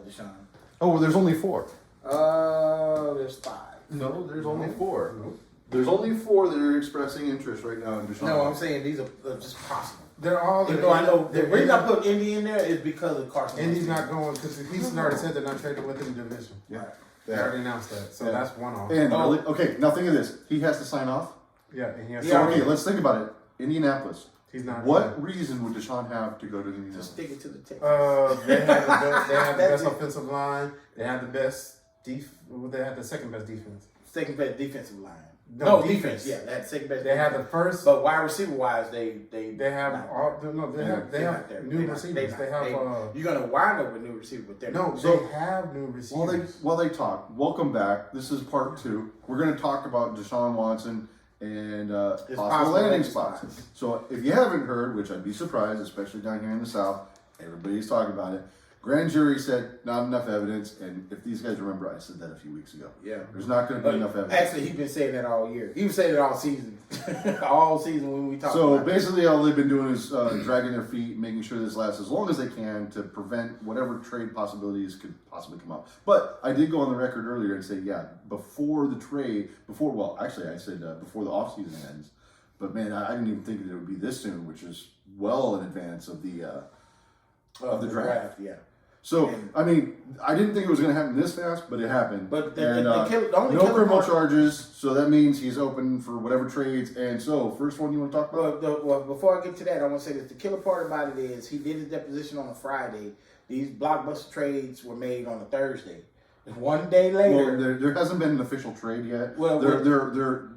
Deshaun. Oh, well, there's only 4. There's 5. No, there's only 4. There's only 4 that are expressing interest right now in Deshaun. No, I'm saying these are just possible. They're all. Even though I know the reason I put Indy in there is because of Carson. Indy's not going because he's already said they're not trading within the division. Yeah. They already announced that, so that's one off. And really, okay, now think of this. He has to sign off. Yeah, and he has So, okay, let's think about it. Indianapolis. He's not. What reason would Deshaun have to go to Indianapolis? Just stick it to the Texans. They have the best offensive line. They have the best They have the second best defense. Second best defensive line. No, defense. Yeah, that's second best. They have the first, but wide receiver wise, they have all. No, they have new receivers. They have. You're gonna wind up with new receivers, but they're no. not. They have new receivers. While they talk, welcome back. This is part 2. We're going to talk about Deshaun Watson and possible landing spots. So if you haven't heard, which I'd be surprised, especially down here in the South, everybody's talking about it. Grand jury said not enough evidence, and if these guys remember, I said that a few weeks ago. Yeah, there's not going to be enough evidence. Actually, he's been saying that all year. He was saying it all season, all season when we talk. So about basically, all they've been doing is dragging their feet, making sure this lasts as long as they can to prevent whatever trade possibilities could possibly come up. But I did go on the record earlier and say, yeah, before the trade, I said before the offseason ends. But man, I didn't even think that it would be this soon, which is well in advance of the draft. Yeah. So, I mean, I didn't think it was going to happen this fast, but it happened. But no criminal charges, so that means he's open for whatever trades. And so, first one you want to talk about? Well, before I get to that, I want to say this. The killer part about it is he did his deposition on a Friday. These blockbuster trades were made on a Thursday. One day later, well, there hasn't been an official trade yet. Well,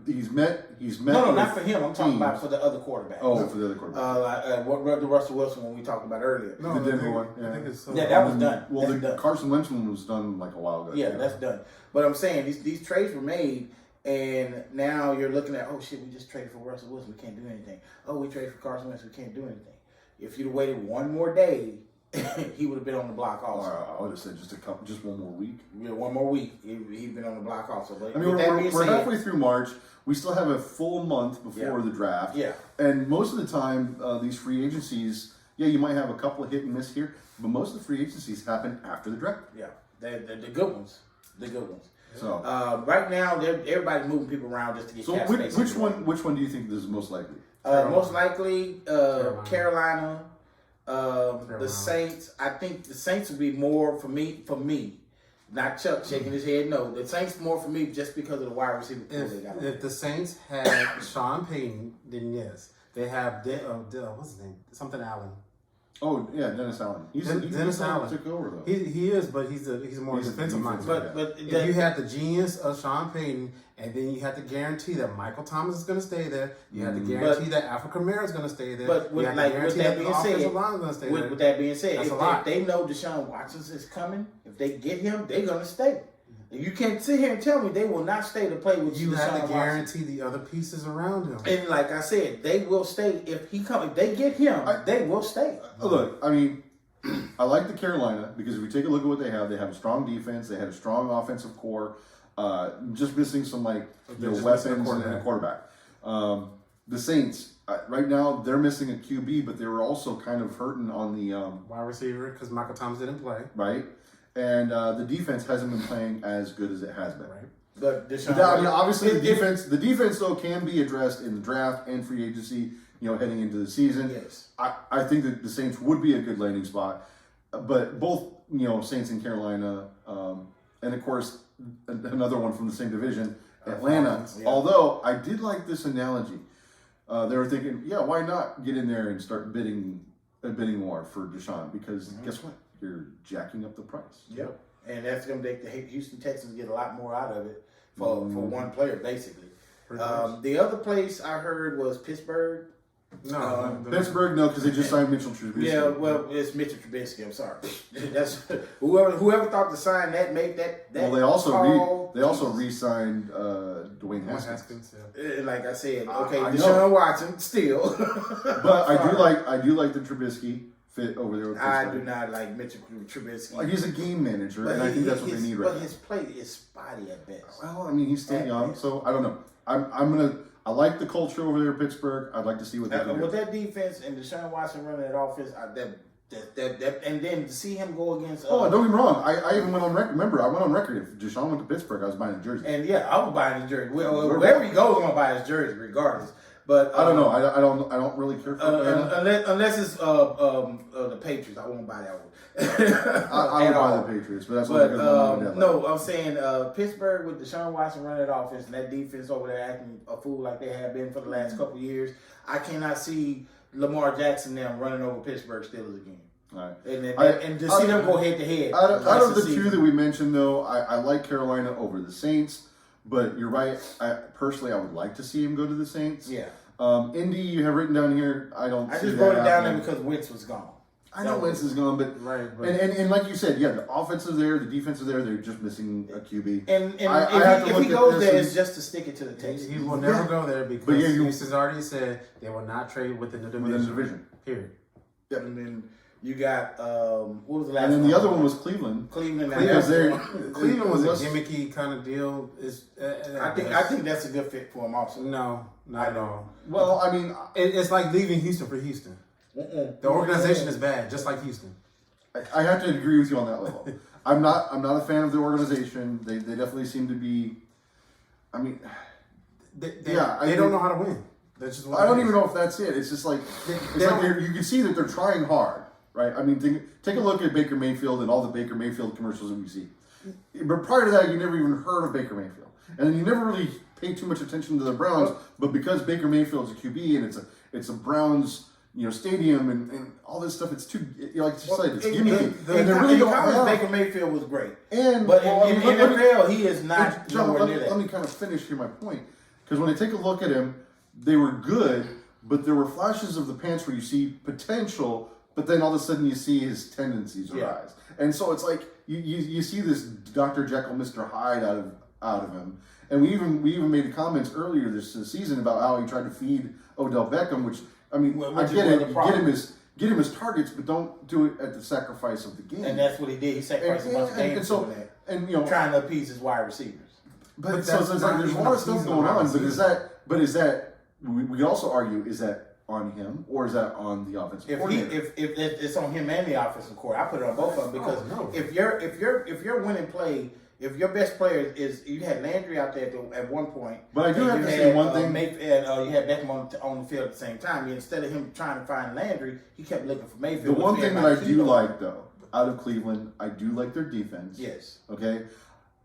he's met. No, not for him. I'm talking about for the other quarterback. Oh, for the other quarterback. What the Russell Wilson one we talked about earlier. No, the Denver one. I think it's that was done. Well, that's the done. Carson Wentz one was done like a while ago. Yeah, that's done. But I'm saying these trades were made, and now you're looking at, oh shit, we just traded for Russell Wilson, we can't do anything. Oh, we traded for Carson Wentz, we can't do anything. If you'd have waited one more day, he would have been on the block also. I would have said just one more week. Yeah, one more week. He'd been on the block also. But I mean, we're halfway through March. We still have a full month before the draft. Yeah. And most of the time, these free agencies, you might have a couple of hit and miss here, but most of the free agencies happen after the draft. Yeah, the good ones. The good ones. So right now, everybody's moving people around just to get cap space. Which one do you think is most likely? Most likely, Carolina. The Saints. I think the Saints would be more for me. Not Chuck shaking his head. No, the Saints more for me just because of the wide receiver pool they got. If the Saints had Sean Payton, then yes, they have what's his name? Something Allen. Oh yeah, Dennis Allen. Dennis Allen took over though. He is, but he's more defensive minded. But if you had the genius of Sean Payton, and then you have to guarantee that Michael Thomas is going to stay there, you have to guarantee that Alfred Kamara is going to stay there. But with that being said, if they know Deshaun Watson is coming, if they get him, they're going to stay. You can't sit here and tell me they will not stay to play with you. Deshaun Have to guarantee Watson. the other pieces around him. And like I said, they will stay if he comes. If they get him, they will stay. Look, I mean, I like the Carolina because if we take a look at what they have a strong defense. They had a strong offensive core. Just missing some weapons and a quarterback. The Saints right now they're missing a QB, but they were also kind of hurting on the wide receiver because Michael Thomas didn't play. Right. And the defense hasn't been playing as good as it has been. Right. But obviously the defense though can be addressed in the draft and free agency. Heading into the season. Yes. I think that the Saints would be a good landing spot, but both Saints and Carolina, and of course another one from the same division, Atlanta. Yeah. Although I did like this analogy. They were thinking, why not get in there and start bidding war for Deshaun? Because guess what? You're jacking up the price. Yep. And that's going to make the Houston Texans get a lot more out of it for one player, basically. The other place I heard was Pittsburgh. No, Pittsburgh, no, because they just signed Mitchell Trubisky. Yeah, well, it's Mitchell Trubisky. I'm sorry. That's whoever thought to sign that made that. Well, they also re-signed Dwayne Haskins. Like I said, Deshaun Watson still. But I do like the Trubisky fit over there with Pittsburgh. I do not like Mitchell Trubisky. He's a game manager, and I think that's what they need right now. But his play is spotty at best. Well, I mean, he's still young, so I don't know. I like the culture over there in Pittsburgh. I'd like to see what they do. With that defense and Deshaun Watson running that offense, And then to see him go against. Don't get me wrong. I even went on record. Remember, I went on record. If Deshaun went to Pittsburgh, I was buying a jersey. And yeah, I was buying his jersey. Wherever he goes, I'm gonna buy his jersey, regardless. But I don't know. I don't really care for unless it's the Patriots. I won't buy that one. I would buy the Patriots, but that's but what no, I'm saying Pittsburgh with Deshaun Watson running that offense and that defense over there acting a fool like they have been for the last couple of years. I cannot see Lamar Jackson now running over Pittsburgh Steelers again. Right. And to see them go head to head. Out of the two that we mentioned, though, I like Carolina over the Saints. But you're right. Personally, I would like to see him go to the Saints. Yeah. Indy, you have written down here. I just wrote it down there because Wentz was gone. I know Wentz is gone, but and like you said, yeah, the offense is there, the defense is there. They're just missing a QB. And if he goes there, it's just to stick it to the Texans. He will never go there because Houston's already said they will not trade within the division. Period. Yep. And then you got what was the last? And then the other one was Cleveland. Cleveland was a gimmicky kind of deal. I think that's a good fit for him also. No, not at all. Well, I mean, it's like leaving Houston for Houston. The organization is bad, just like Houston. I have to agree with you on that level. I'm not a fan of the organization. They definitely seem to be. I mean, they don't know how to win. That's just I don't even know if that's it. It's just like you can see that they're trying hard, right? I mean, take a look at Baker Mayfield and all the Baker Mayfield commercials that we see. But prior to that, you never even heard of Baker Mayfield, and then you never really paid too much attention to the Browns. But because Baker Mayfield's a QB and it's a Browns stadium and all this stuff, it's too like you said, it's gimmicky. And they really don't. Baker Mayfield was great, but in NFL he is not. John, let me kind of finish here my point, because when I take a look at him, they were good, but there were flashes of the pants where you see potential, but then all of a sudden you see his tendencies arise, and so it's like you see this Dr. Jekyll, Mr. Hyde out of him. And we even made comments earlier this season about how he tried to feed Odell Beckham, which I mean, I get it. Get him his targets, but don't do it at the sacrifice of the game. And that's what he did. He sacrificed a bunch of games doing that. And trying to appease his wide receivers. But so it's like there's a lot of stuff going on. But is that we could also argue, is that on him or is that on the offensive coordinator? If it's on him and the offensive coordinator, I put it on both of them because if you're winning play. If your best player is, you had Landry out there at one point, but I do have to say one thing. And you had Beckham on the field at the same time. Instead of him trying to find Landry, he kept looking for Mayfield. The one thing that I do like, though, out of Cleveland, I do like their defense. Yes. Okay.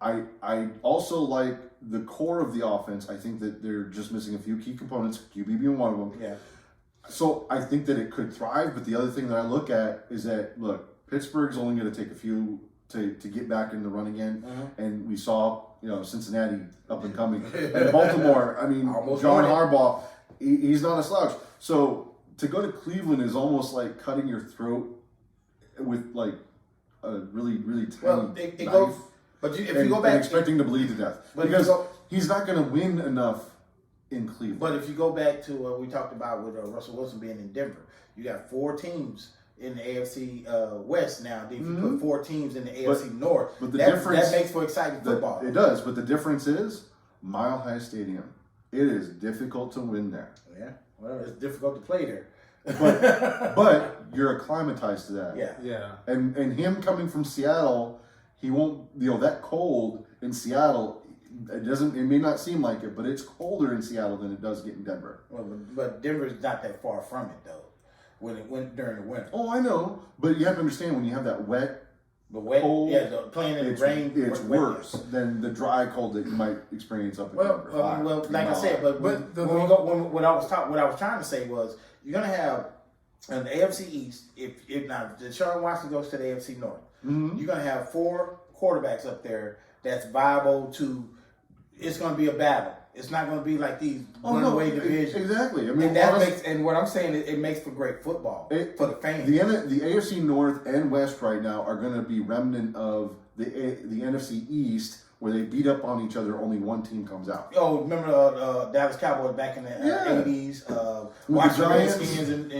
I also like the core of the offense. I think that they're just missing a few key components, QB being one of them. Yeah. So I think that it could thrive. But the other thing that I look at is that, look, Pittsburgh's only going to take a few to get back in the run again. And we saw, Cincinnati up and coming. And Baltimore, I mean, John Harbaugh, he's not a slouch. So to go to Cleveland is almost like cutting your throat with like a really, really tiny knife. But if you go back, expecting to bleed to death. Because he's not going to win enough in Cleveland. But if you go back to what we talked about with Russell Wilson being in Denver, you got 4 teams in the AFC West now. If you put 4 teams in the AFC North, but the difference, that makes for exciting football. It does, but the difference is Mile High Stadium. It is difficult to win there. Yeah, well, it's difficult to play there. but you're acclimatized to that. Yeah. And him coming from Seattle, he won't. That cold in Seattle. It may not seem like it, but it's colder in Seattle than it does get in Denver. Well, but Denver's not that far from it though. When it went during the winter. Oh, I know, but you have to understand when you have that wet, cold, playing in the rain. It's worse than the dry cold that you might experience up in Denver. Well, like I said, what I was trying to say was you're gonna have in the AFC East. If now Deshaun Watson goes to the AFC North, you're gonna have 4 quarterbacks up there that's viable to. It's gonna be a battle. It's not going to be like these runaway divisions. Exactly. I mean, and what I'm saying is it makes for great football for the fans. The AFC North and West right now are going to be remnant of the NFC East, where they beat up on each other. Only one team comes out. Oh, remember Dallas Cowboys back in the 80s? With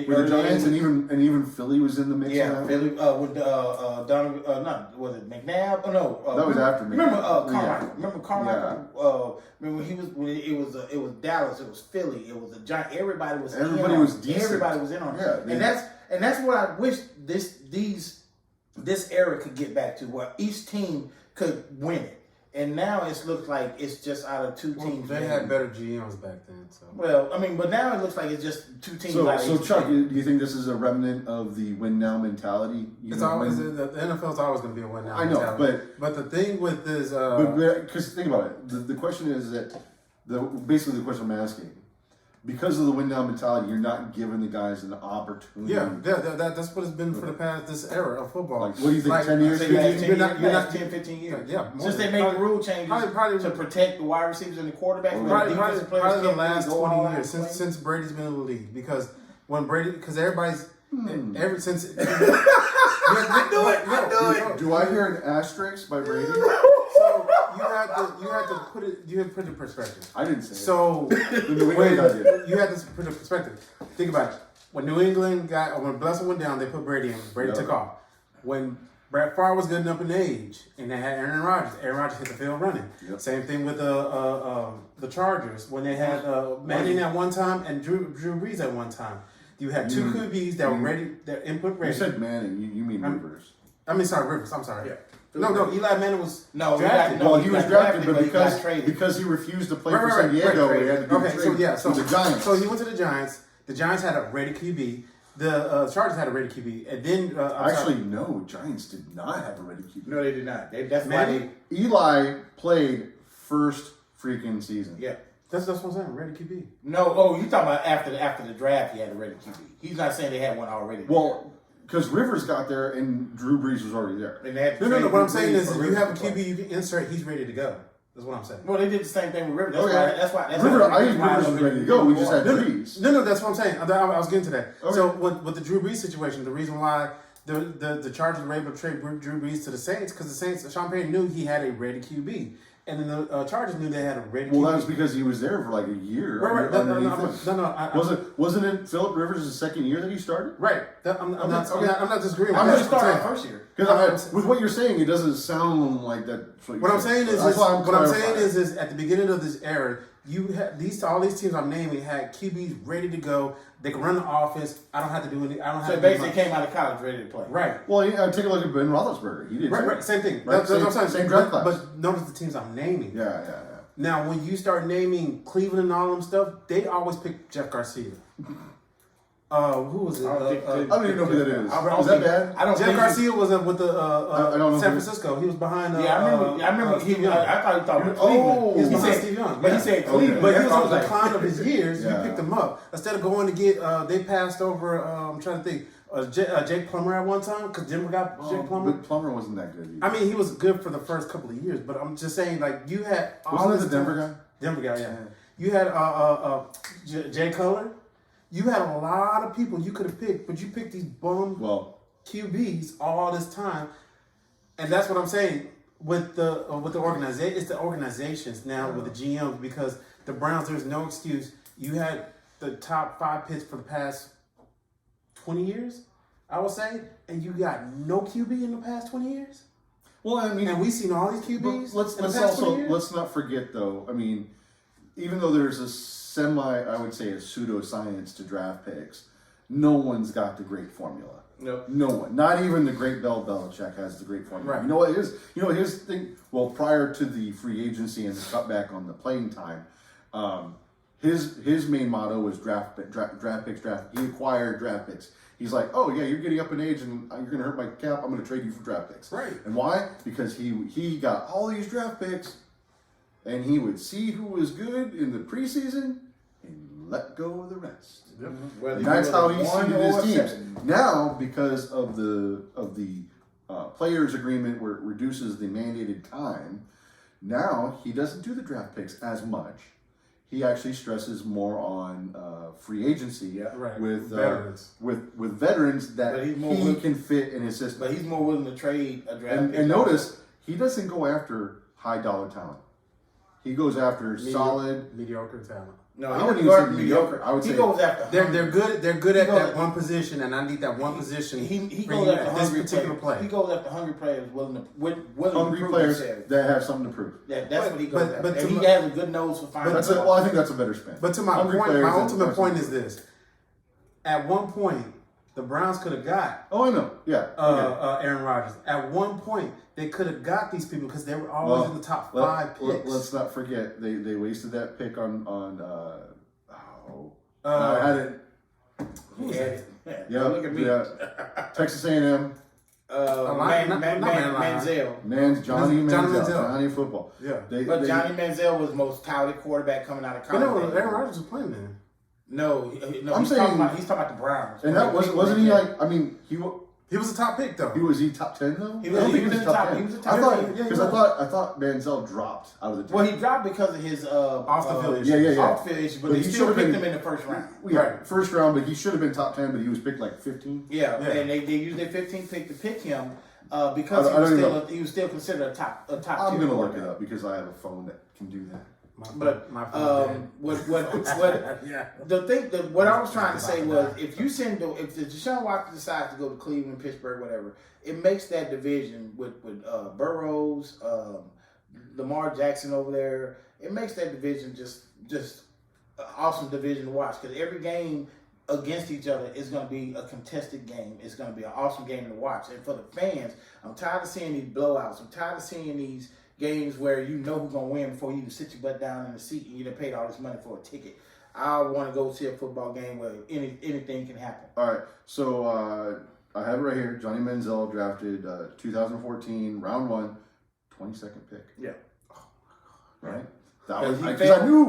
the Giants, and even Philly was in the mix. Yeah, Philly with was it McNabb? Oh no, that was after McNabb. Remember Carmichael? Remember Carmichael? Remember it was Dallas, it was Philly, it was the Giants. Everybody was in on it. decent. Everybody was in on it. Yeah, and that's what I wish this era could get back to where each team could win it. And now it looks like it's just out of two teams. They had better GMs back then. So. Well, I mean, but now it looks like it's just two teams. So Chuck, do you think this is a remnant of the win now mentality? It's always the NFL's always going to be a win now mentality. I know, but the thing with this, because think about it, the question is that basically the question I'm asking. Because of the win down mentality, you're not giving the guys an opportunity. Yeah, that's what it's been for the past this era of football. Like, what do you think? 10 years? You're not 10, 15 years. Yeah, since they made the rule changes to protect the wide receivers and the quarterbacks. Probably the last 20 years since Brady's been in the league. Because when Brady, because everybody's ever since. I knew it. Do I hear an asterisk by Brady? So you had to put it in perspective. I didn't say it. So you had to put it in perspective. Think about it. When New England when Bledsoe went down, they put Brady in. Brady took off. When Brett Favre was good enough in age, and they had Aaron Rodgers. Aaron Rodgers hit the field running. Yep. Same thing with the Chargers when they had Manning at one time and Drew Brees at one time. You had two QBs that were ready, that input ready. You said Manning. You mean Rivers? Rivers. I'm sorry. Yeah. No. Eli Manning was drafted. He was drafted, but because he refused to play for San Diego, he had to do the trade to the Giants. So he went to the Giants. The Giants had a ready QB. The Chargers had a ready QB, and then no, Giants did not have a ready QB. No, they did not. That's why Eli played first freaking season. Yeah. That's what I'm saying. Ready QB. No, you talking about after the draft? He had a ready QB. He's not saying they had one already. Well, because Rivers got there and Drew Brees was already there. And they had no. What I'm saying is, if you have a QB, you can insert. He's ready to go. That's what I'm saying. Well, they did the same thing with Rivers. That's why. Rivers was ready to go. We just had Brees. No, that's what I'm saying. I was getting to that. Okay. So with the Drew Brees situation, the reason why the Chargers were able to trade Drew Brees to the Saints because the Saints, Sean Payton knew he had a ready QB. And then the Chargers knew they had a ready QB. Well, that was because he was there for like a year. Right. No. Wasn't it Philip Rivers' second year that he started? Right. I'm not disagreeing with that. I'm that. just starting first year. Because with what you're saying, it doesn't sound like that. What I'm saying is at the beginning of this era, you had all these teams I'm naming had QBs ready to go. They can run the offense. I don't have to do anything. So basically came out of college ready to play. Right. Well, take a look at Ben Roethlisberger. He did right. Same thing. Right? That's what I'm saying. Same draft class. But notice the teams I'm naming. Yeah. Now, when you start naming Cleveland and all them stuff, they always pick Jeff Garcia. Who was it? I don't even know who that is. Is that bad? Jeff Garcia was with the San Francisco. He was behind. I remember. Steve Young. I thought he thought Cleveland. He was behind Steve Young. But he said Cleveland. But he was on the decline of his years. You picked him up instead of going to get. They passed over. I'm trying to think. Jake Plummer at one time because Denver got Jake Plummer. But Plummer wasn't that good either. I mean, he was good for the first couple of years, but I'm just saying, like you had. Wasn't it the Denver guy? Denver guy, yeah. You had Jay Cutler. You had a lot of people you could have picked, but you picked these bum QBs all this time, and that's what I'm saying with the organization. It's the organizations now with the GMs because the Browns. There's no excuse. You had the top 5 picks for the past 20 years, I would say, and you got no QB in the past 20 years. Well, I mean, and we've seen all these QBs. Let's not forget though. I mean, even though there's I would say a pseudoscience to draft picks, no one's got the great formula. Nope. No one. Not even the great Bill Belichick has the great formula. Right. You know what it is? His thing. Well, prior to the free agency and the cutback on the playing time, his main motto was draft picks. He acquired draft picks. He's like, oh yeah, you're getting up in age and you're going to hurt my cap. I'm going to trade you for draft picks. Right. And why? Because he got all these draft picks, and he would see who was good in the preseason and let go of the rest. Yep. And that's how he seeded his teams. Now, because of the players' agreement where it reduces the mandated time, now he doesn't do the draft picks as much. He actually stresses more on free agency with veterans. With veterans that he can fit in his system. But he's more willing to trade a draft pick. And notice, he doesn't go after high dollar talent. He goes after mediocre talent. No, I wouldn't even say mediocre. I would he say goes after. They're good at that one position, and I need that one position. He goes after hungry particular players. Play. He goes after hungry players willing to hungry prove players themselves. that have something to prove. That's what he goes after. And he has a good nose for finding. Well, I think that's a better spin. But to my point, my ultimate point is this: at one point, the Browns could have got. Oh, I know. Yeah. Aaron Rodgers. At one point, they could have got these people because they were always in the top 5 picks. Let's not forget they wasted that pick on I had it. Who was that? Yeah, Look at me. Yeah. Texas A&M. Manziel. Johnny Manziel. Johnny football. Yeah. Johnny Manziel was the most touted quarterback coming out of college. But no, Aaron Rodgers was playing then. No, I'm saying he's talking about the Browns. And that wasn't he like? I mean, he was a top pick though. Was he top 10 though? He was in the top 10. He was a top 10. Because I thought Manziel dropped out of the 10. Well, he dropped because of his off the field issues. Yeah. Off the field issues, but he still picked him in the first round. Yeah, right. First round, but he should have been top 10, but he was picked like 15. Yeah. And they used their 15th pick to pick him because he was still considered a top. I'm gonna look it up because I have a phone that can do that. What I was trying to say was if the Deshaun Watson decides to go to Cleveland, Pittsburgh, whatever, it makes that division with Burrows, Lamar Jackson over there. It makes that division just an awesome division to watch because every game against each other is going to be a contested game. It's going to be an awesome game to watch. And for the fans, I'm tired of seeing these blowouts. I'm tired of seeing these games where you know who's going to win before you can sit your butt down in the seat and you done paid all this money for a ticket. I want to go see a football game where anything can happen. All right, so I have it right here. Johnny Manziel drafted 2014, round 1, 22nd pick. Yeah. Right?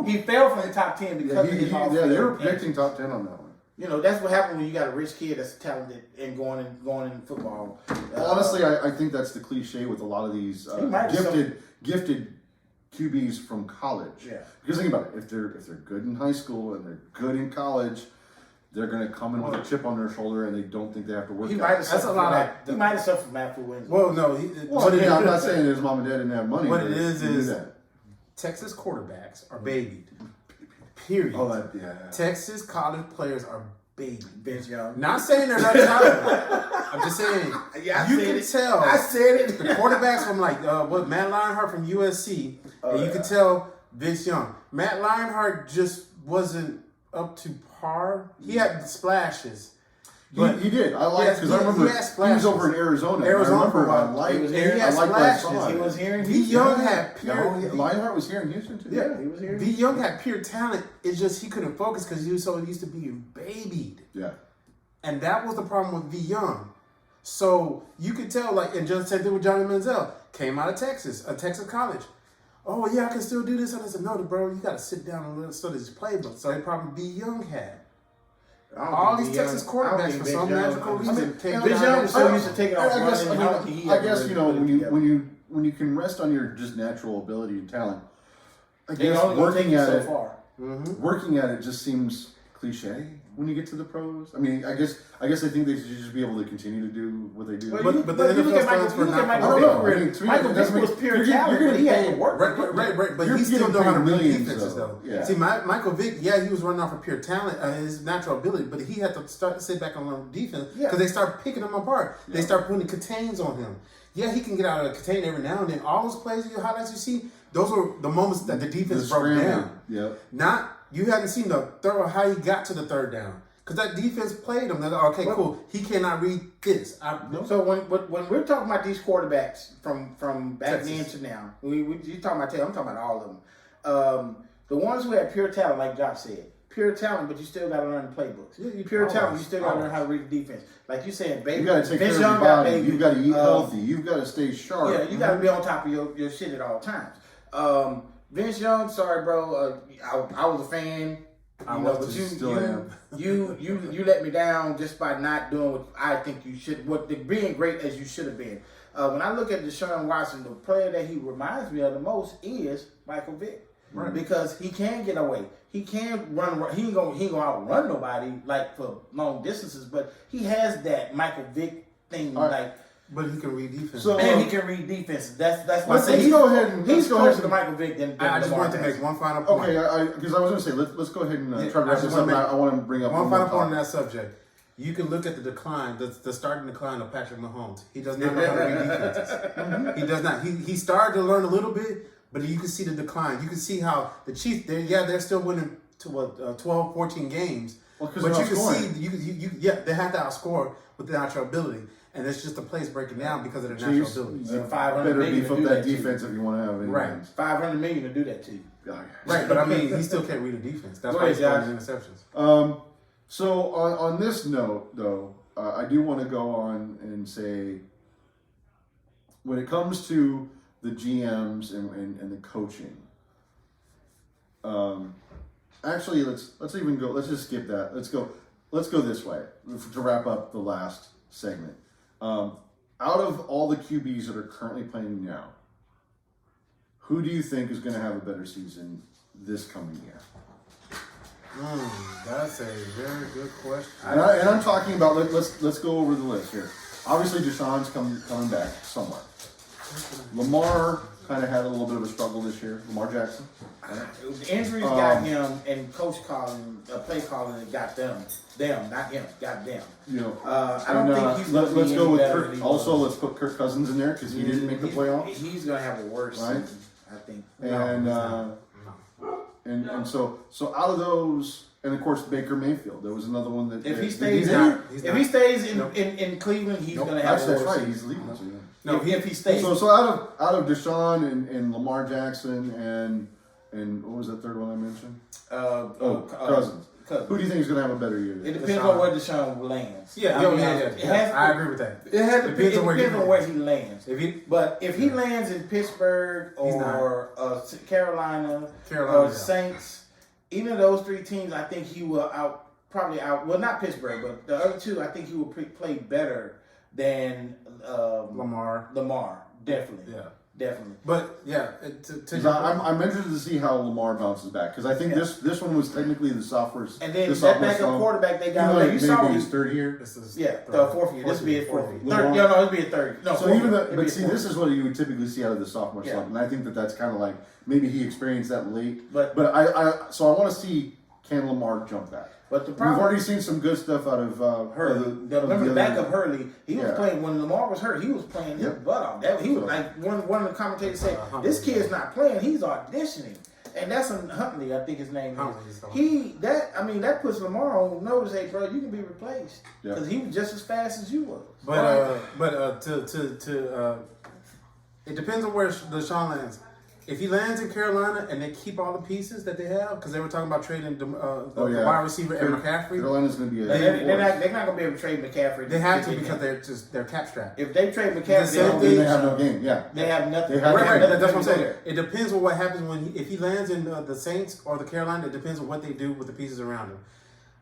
He fell from the top 10 because of his they were predicting top 10 on that one. You know, that's what happens when you got a rich kid that's talented and going in football. Honestly, I think that's the cliche with a lot of these gifted QBs from college. Yeah. Because think about it, if they're good in high school and they're good in college, they're going to come in with a chip on their shoulder and they don't think they have to work. He might have suffered from affluence. Well, no. I'm not saying his mom and dad didn't have money. What it is Texas quarterbacks are babied. Period. Oh, yeah. Texas college players are babied. Vince Young. Not saying they're not talented. I'm just saying you can tell. I said it. The quarterbacks from Matt Lionheart from USC, and you can tell Vince Young. Matt Lionheart just wasn't up to par. He had splashes. He did. I liked because I remember he was over in Arizona. I remember I liked splashes. He was here in V. Young had pure. Lionheart was here in Houston too. Yeah, he was here. V. Young had pure talent. It's just he couldn't focus because he was so used to being babied. Yeah. And that was the problem with V. Young. So you could tell, and just said that with Johnny Manziel. Came out of Texas, a Texas college. Oh, yeah, I can still do this. And I said, no, bro, you got to sit down and study this playbook. So the problem V. Young had. All these Texas quarterbacks for some magical reason. Vince Young was so used to taking off running. I guess when you can rest on your just natural ability and talent, I guess working at it just seems cliche when you get to the pros. I mean, I guess I think they should just be able to continue to do what they do. But the NFL stands for not. I don't know. Michael Vick was pure talent, but he had to work. Right. But he still know how to read defenses, though. Yeah. See, Michael Vick, he was running off of pure talent, his natural ability, but he had to sit back and learn defense because they start picking him apart. They start putting contains on him. Yeah, he can get out of a contain every now and then. All those plays, highlights you see, those are the moments that the defense broke down. Yeah. You haven't seen how he got to the third down. Because that defense played him. Okay, cool. He cannot read this. So when we're talking about these quarterbacks from back then to now, you talking about I'm talking about all of them. The ones who have pure talent, like Josh said, pure talent, but you still got to learn the playbooks. Yeah, pure talent, you still got to learn how to read the defense. Like you said, baby, you got to take care of your body. You got to eat healthy. You got to stay sharp. Yeah, you got to be on top of your shit at all times. Vince Young, sorry, bro. I was a fan. You let me down just by not doing what I think you should, being great as you should have been. When I look at Deshaun Watson, the player that he reminds me of the most is Michael Vick. Right. Because he can get away. He can run. He ain't gonna outrun nobody for long distances, but he has that Michael Vick thing But he can read defense. And he can read defense. That's why I say he's closer to Michael Vick than I just wanted to make one final point. Okay, because I was going to say, let's go ahead and try to wrap this up. I want to bring up one final point on that subject. You can look at the decline, the starting decline of Patrick Mahomes. He does not know how to read defenses. He does not. He started to learn a little bit, but you can see the decline. You can see how the Chiefs, they're still winning 12, 14 games, Well, but you can see, they have to outscore with their natural ability, and it's just the plays breaking down because of their natural ability. And 500 better million beef to up do that to you. defense if you want to have any Right. wins. 500 million to do that to you. Right, but I mean, he still can't read a defense. That's why he's throwing interceptions. So on this note, though, I do want to go on and say, when it comes to the GMs and the coaching, actually, let's even go. Let's just skip that. Let's go this way to wrap up the last segment. Out of all the QBs that are currently playing now, who do you think is going to have a better season this coming year? That's a very good question. And I'm talking about, let's go over the list here. Obviously, Deshaun's coming back somewhere. Lamar kind of had a little bit of a struggle this year. Lamar Jackson. The injuries got him, and play calling got them. Them, not him, got them. You know, I don't think he's going to let's be go any with better Kirk. than he Also, was. let's put Kirk Cousins in there because he didn't make the playoffs. He's going to have a worse Right? season, I think. And so out of those, and of course Baker Mayfield, there was another one that If he stays stays in Cleveland, he's going to have a that's worse right. season. He's leaving. So, yeah. No, if he stays. So out of Deshaun and Lamar Jackson and what was that third one I mentioned? Cousins. Who do you think is going to have a better year? It depends on where Deshaun lands. Yeah, I agree with that. It depends on where he lands. But if he Yeah. lands in Pittsburgh or Carolina or Saints, even those three teams, I think he will probably out. Well, not Pittsburgh, but the other two, I think he will play better than Lamar. Definitely. Yeah. Definitely. But yeah, I'm interested to see how Lamar bounces back because I think this one was technically the sophomore. And then that backup quarterback they got. Maybe his third year. The fourth year. This would be his fourth year. This would be a third. No. So but see, this is what you would typically see out of the sophomore slump, and I think that's kind of like maybe he experienced that late. But I want to see, can Lamar jump back? But the problem, we've already seen some good stuff out of Hurley. Remember the backup Hurley? He was playing when Lamar was hurt. He was playing his butt off. He was like one of the commentators said, "This kid's not playing. He's auditioning." And that's Huntley, I think his name is. That puts Lamar on notice. Hey, bro, you can be replaced because he was just as fast as you was. It depends on where Deshaun lands. If he lands in Carolina and they keep all the pieces that they have, because they were talking about trading the wide receiver and McCaffrey. Carolina's going to be they're not going to be able to trade McCaffrey. They have to because they're cap strapped. If they trade McCaffrey, they have no game. Yeah, they have nothing. Right. That's what I'm saying. It depends on what happens if he lands in the Saints or the Carolina. It depends on what they do with the pieces around him.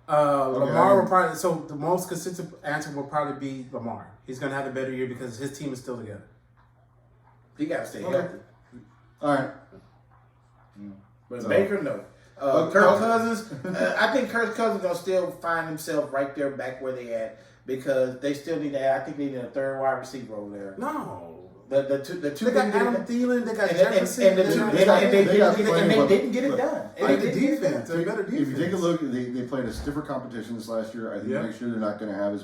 Lamar will probably. So the most consistent answer will probably be Lamar. He's going to have a better year because his team is still together. He got to stay healthy. All right. But Baker, no. Kirk Cousins, I think Kirk Cousins gonna still find himself right there back where they at because they still need to add. I think they need a third wide receiver over there. No. The two they got Adam Thielen, they got Jefferson, and they didn't get it done. Like the defense, a better defense. If you take a look, they played a stiffer competition this last year. I think next year they're not going to have it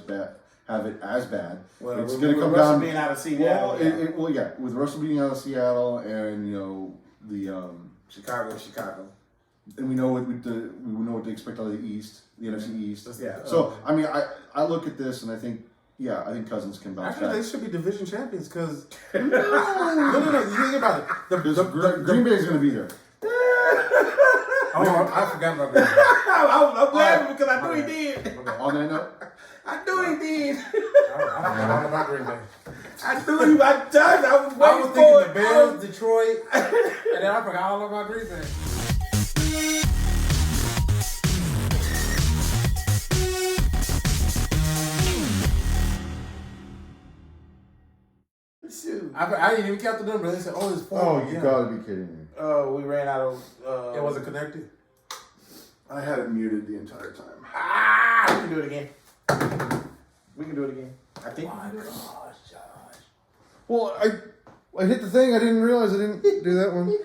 as bad. Well, it's going to come down. Being out of Seattle, with Russell being out of Seattle and the Chicago, and we know what to expect out of the East, the NFC East. Yeah. So I look at this and I think Cousins can bounce back. Actually, they should be division champions because no. You think about it. Green Bay is going to be there. I forgot about Green Bay. I'm glad because I knew he did. Okay. On that note, I knew he did. I forgot about Green Bay. I knew he. I was waiting I was thinking the Bears, Detroit, and then I forgot all about Green Bay. Shoot. I didn't even count the number. They said, it's 4. oh, you got to be kidding me. We ran out of. It wasn't connected? I had it muted the entire time. We can do it again. I think. Oh my gosh, Josh. Well, I hit the thing. I didn't realize I didn't do that one.